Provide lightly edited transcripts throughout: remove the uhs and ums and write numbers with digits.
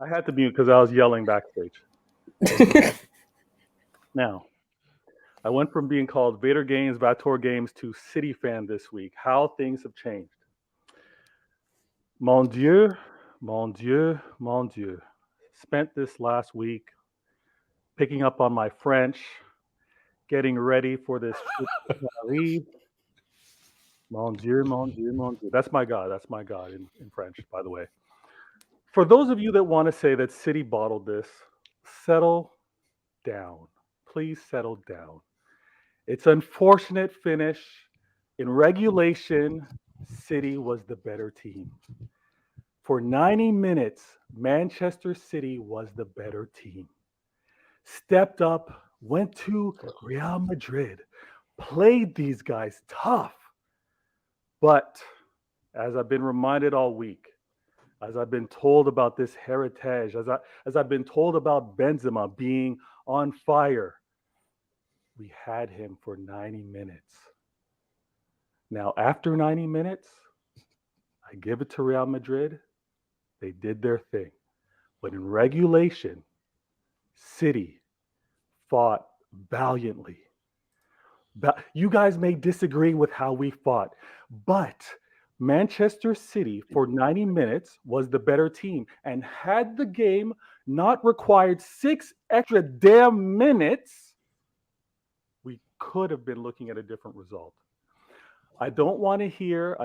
I had to mute because I was yelling backstage. Now, I went from being called Vader Games, Vator Games to City fan this week. How things have changed. Mon Dieu, mon Dieu, mon Dieu. Spent this last week picking up on my French, getting ready for this Madrid. Mon Dieu, mon Dieu, mon Dieu. That's my God. That's my God in French, by the way. For those of you that want to say that City bottled this, settle down. Please settle down. It's unfortunate finish. In regulation, City was the better team. For 90 minutes, Manchester City was the better team. Stepped up, went to Real Madrid, played these guys tough. But as I've been reminded all week, as I've been told about this heritage, as I've been told about Benzema being on fire, we had him for 90 minutes. Now, after 90 minutes, I give it to Real Madrid. They did their thing. But in regulation, City fought valiantly. You guys may disagree with how we fought, but Manchester City for 90 minutes was the better team. And had the game not required 6 extra damn minutes, we could have been looking at a different result. I don't want to hear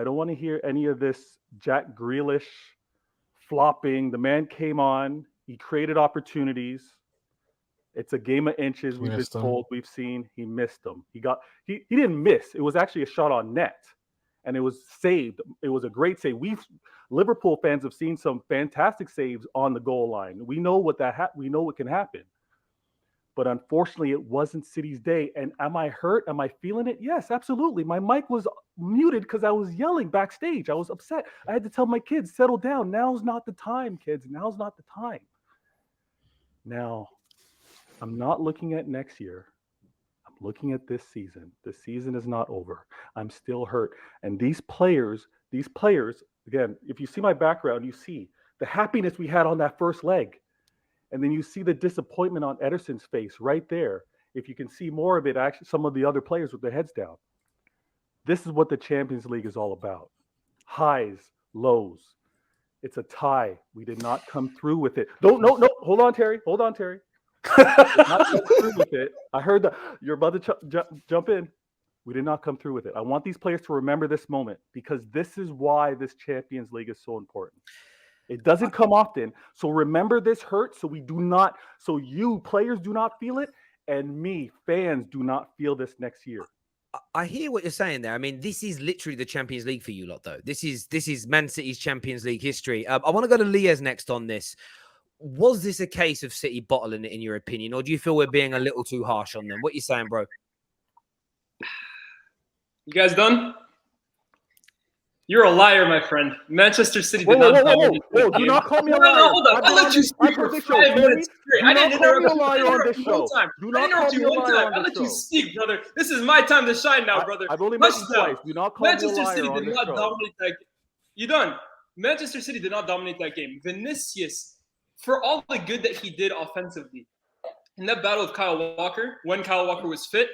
any of this Jack Grealish flopping. The man came on, he created opportunities. It's a game of inches. We've been told, we've seen. He missed them. He didn't miss. It was actually a shot on net, and it was saved. It was a great save. Liverpool fans have seen some fantastic saves on the goal line. We know what we know what can happen. But unfortunately, it wasn't City's day. And am I hurt? Am I feeling it? Yes, absolutely. My mic was muted because I was yelling backstage. I was upset. I had to tell my kids, settle down. Now's not the time, kids. Now's not the time. Now, I'm not looking at next year. I'm looking at this season. The season is not over. I'm still hurt. And these players, again, if you see my background, you see the happiness we had on that first leg. And then you see the disappointment on Ederson's face right there. If you can see more of it, actually, some of the other players with their heads down. This is what the Champions League is all about. Highs, lows. It's a tie. We did not come through with it. No. Hold on, Terry. Not come through with it. I heard that you're about to jump in. We did not come through with it. I want these players to remember this moment because this is why this Champions League is so important. It doesn't come often. So remember this hurt so you players do not feel it, and me, fans, do not feel this next year. I hear what you're saying there. I mean, this is literally the Champions League for you lot, though. This is Man City's Champions League history. I want to go to Liaz next on this. Was this a case of City bottling it, in your opinion, or do you feel we're being a little too harsh on them? What are you saying, bro? You guys done? You're a liar, my friend. Manchester City did not dominate. Whoa, do not call me a liar. No, hold on. I'll let you speak for 5 minutes straight. I didn't interrupt you one time. I didn't interrupt you one time. I'll let you speak, brother. This is my time to shine now, brother. I've only met you twice. Do not call me a liar. Manchester City did not dominate that game. You done? Manchester City did not dominate that game. Vinicius, for all the good that he did offensively, in that battle with Kyle Walker, when Kyle Walker was fit,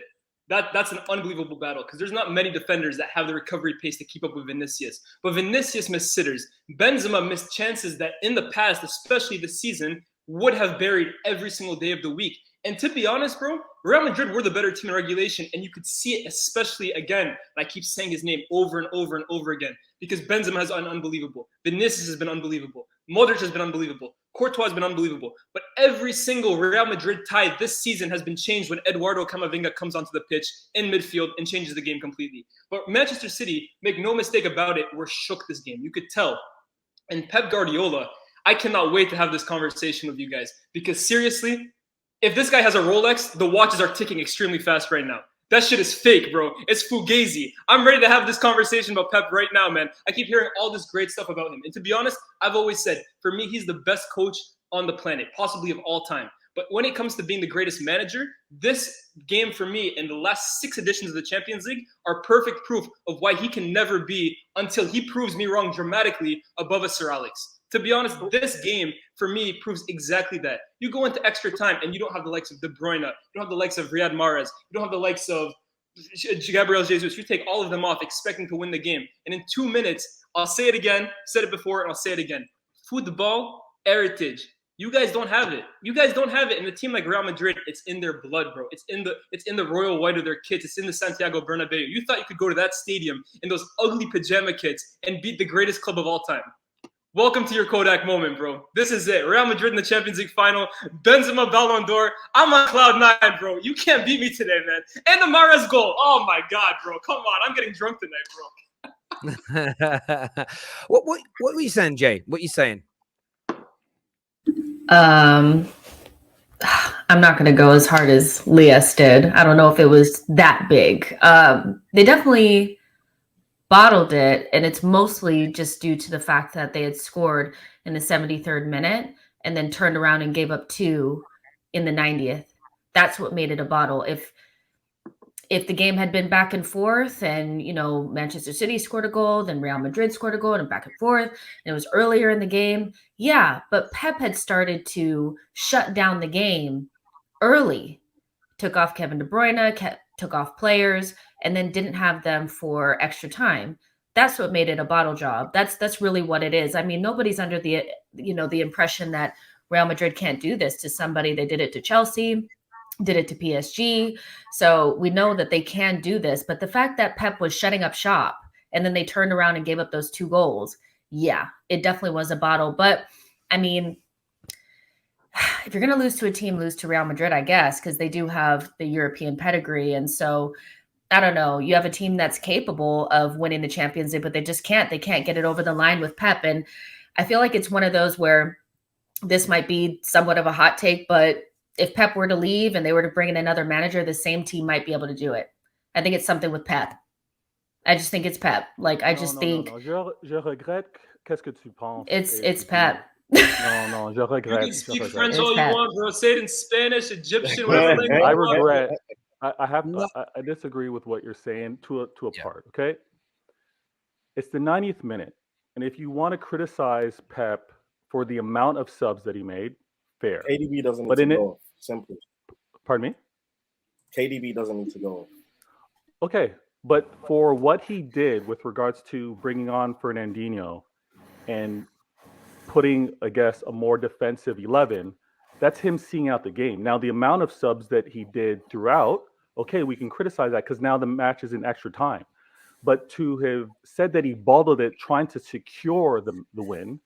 that's an unbelievable battle because there's not many defenders that have the recovery pace to keep up with Vinicius. But Vinicius missed sitters. Benzema missed chances that in the past, especially this season, would have buried every single day of the week. And to be honest, bro, Real Madrid were the better team in regulation, and you could see it especially again. And I keep saying his name over and over and over again because Benzema has been unbelievable. Vinicius has been unbelievable. Modric has been unbelievable. Courtois has been unbelievable. But every single Real Madrid tie this season has been changed when Eduardo Camavinga comes onto the pitch in midfield and changes the game completely. But Manchester City, make no mistake about it, were shook this game. You could tell. And Pep Guardiola, I cannot wait to have this conversation with you guys because seriously, if this guy has a Rolex, the watches are ticking extremely fast right now. That shit is fake, bro. It's fugazi. I'm ready to have this conversation about Pep right now, man. I keep hearing all this great stuff about him. And to be honest, I've always said, for me, he's the best coach on the planet, possibly of all time. But when it comes to being the greatest manager, this game for me and the last 6 editions of the Champions League are perfect proof of why he can never be, until he proves me wrong dramatically, above a Sir Alex. To be honest, this game, for me, proves exactly that. You go into extra time and you don't have the likes of De Bruyne. You don't have the likes of Riyad Mahrez. You don't have the likes of Gabriel Jesus. You take all of them off expecting to win the game. And in 2 minutes, I'll say it again, said it before, and I'll say it again. Football heritage. You guys don't have it. You guys don't have it. And a team like Real Madrid, it's in their blood, bro. It's in the royal white of their kits. It's in the Santiago Bernabeu. You thought you could go to that stadium in those ugly pajama kits and beat the greatest club of all time. Welcome to your Kodak moment, bro. This is it. Real Madrid in the Champions League final. Benzema Ballon d'Or. I'm on cloud 9, bro. You can't beat me today, man. And the Mahrez goal. Oh, my God, bro. Come on. I'm getting drunk tonight, bro. What were you saying, Jay? What are you saying? I'm not going to go as hard as Lias did. I don't know if it was that big. They definitely bottled it, and it's mostly just due to the fact that they had scored in the 73rd minute and then turned around and gave up 2 in the 90th. That's what made it a bottle. If the game had been back and forth and, you know, Manchester City scored a goal, then Real Madrid scored a goal and back and forth, and it was earlier in the game, yeah, but Pep had started to shut down the game early, took off Kevin De Bruyne, took off players, and then didn't have them for extra time. That's what made it a bottle job. That's really what it is. I mean, nobody's under the impression that Real Madrid can't do this to somebody. They did it to Chelsea, did it to PSG. So we know that they can do this. But the fact that Pep was shutting up shop and then they turned around and gave up those 2 goals, yeah, it definitely was a bottle. But I mean, if you're going to lose to a team, lose to Real Madrid, I guess, because they do have the European pedigree. And so I don't know. You have a team that's capable of winning the Champions League, but they just can't. They can't get it over the line with Pep. And I feel like it's one of those where this might be somewhat of a hot take, but if Pep were to leave and they were to bring in another manager, the same team might be able to do it. I think it's something with Pep. I just think it's Pep. Like, I just think... Je regrette. Qu'est-ce que tu penses? It's Pep. No, je regrette. You can speak French all you want, bro. Say it in Spanish, Egyptian, whatever language. I regret. I disagree with what you're saying to a part. Okay, it's the 90th minute, and if you want to criticize Pep for the amount of subs that he made, fair. KDB doesn't need to go. Simply. Pardon me. KDB doesn't need to go. Okay, but for what he did with regards to bringing on Fernandinho and putting, I guess, a more defensive 11, that's him seeing out the game. Now, the amount of subs that he did throughout, okay, we can criticize that because now the match is in extra time. But to have said that he bottled it trying to secure the win,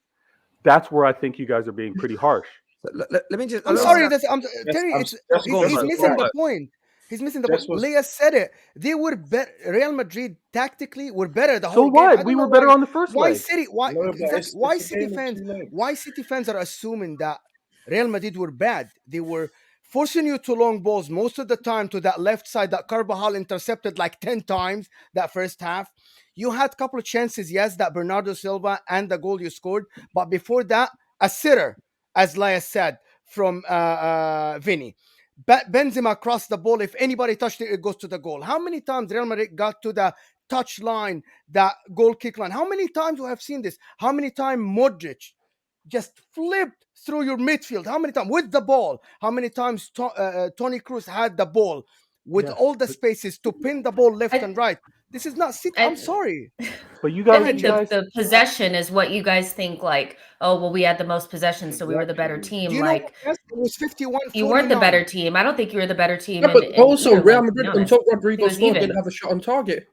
that's where I think you guys are being pretty harsh. Let me just... I'm sorry, Terry, he's missing the point. He's missing the point. Leah said it. They were better. Real Madrid tactically were better the whole game. So what? We were better on the first leg. Why City fans are assuming that Real Madrid were bad? They were forcing you to long balls most of the time to that left side that Carvajal intercepted like 10 times that first half. You had a couple of chances, yes, that Bernardo Silva and the goal you scored. But before that, a sitter, as Laya said, from Vinny. Benzema crossed the ball. If anybody touched it, it goes to the goal. How many times Real Madrid got to the touch line, that goal kick line? How many times we have seen this? How many times Modric just flipped through your midfield? How many times with the ball? How many times Toni Kroos had the ball with all the spaces to pin the ball left and right? This is not City. I'm sorry. But you guys, the possession is what you guys think, like, oh, well, we had the most possession, so we were the better team. It was 51. You weren't the better team. I don't think you were the better team. Yeah, but also Real Madrid, until Rodrigo scored, didn't have a shot on target.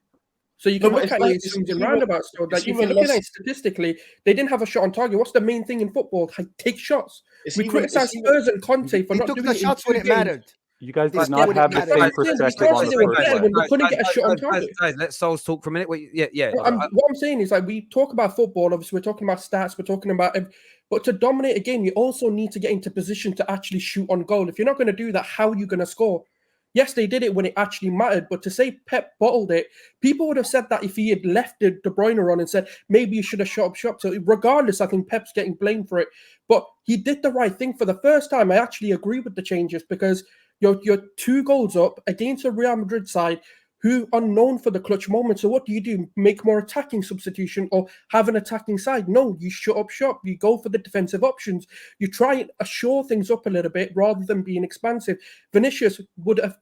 So you can look at it in roundabouts. So that if you look at it statistically, they didn't have a shot on target. What's the main thing in football? Like, take shots. We criticize Spurs and Conte for not doing the shots when it mattered. You guys did not have the same perspective on the first leg. We couldn't get a shot on target. Guys, let Souls talk for a minute. Yeah. What I'm saying is, like, we talk about football. Obviously, we're talking about stats. We're talking about, but to dominate a game, you also need to get into position to actually shoot on goal. If you're not going to do that, how are you going to score? Yes, they did it when it actually mattered, but to say Pep bottled it, people would have said that if he had left De Bruyne on and said, maybe you should have shut up shop. So regardless, I think Pep's getting blamed for it. But he did the right thing for the first time. I actually agree with the changes because you're 2 goals up against a Real Madrid side who are known for the clutch moment. So what do? Make more attacking substitution or have an attacking side? No, you shut up shop. You go for the defensive options. You try and assure things up a little bit rather than being expansive. Vinicius would have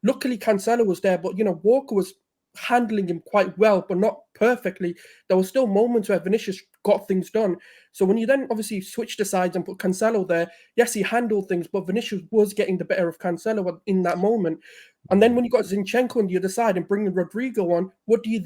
luckily Cancelo was there, but Walker was handling him quite well, but not perfectly. There were still moments where Vinicius got things done. So when you then obviously switch the sides and put Cancelo there, yes, he handled things, but Vinicius was getting the better of Cancelo in that moment. And then when you got Zinchenko on the other side and bringing Rodrigo on, what do? You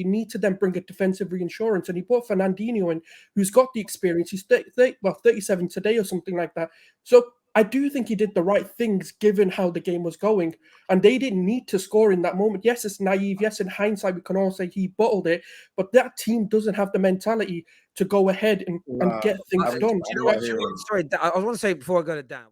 need to then bring a defensive reinsurance. And he brought Fernandinho in, who's got the experience. He's 37 today or something like that. So I do think he did the right things given how the game was going. And they didn't need to score in that moment. Yes, it's naive. Yes, in hindsight, we can all say he bottled it. But that team doesn't have the mentality to go ahead and get things done. Sorry, I want to say before I go to Dan.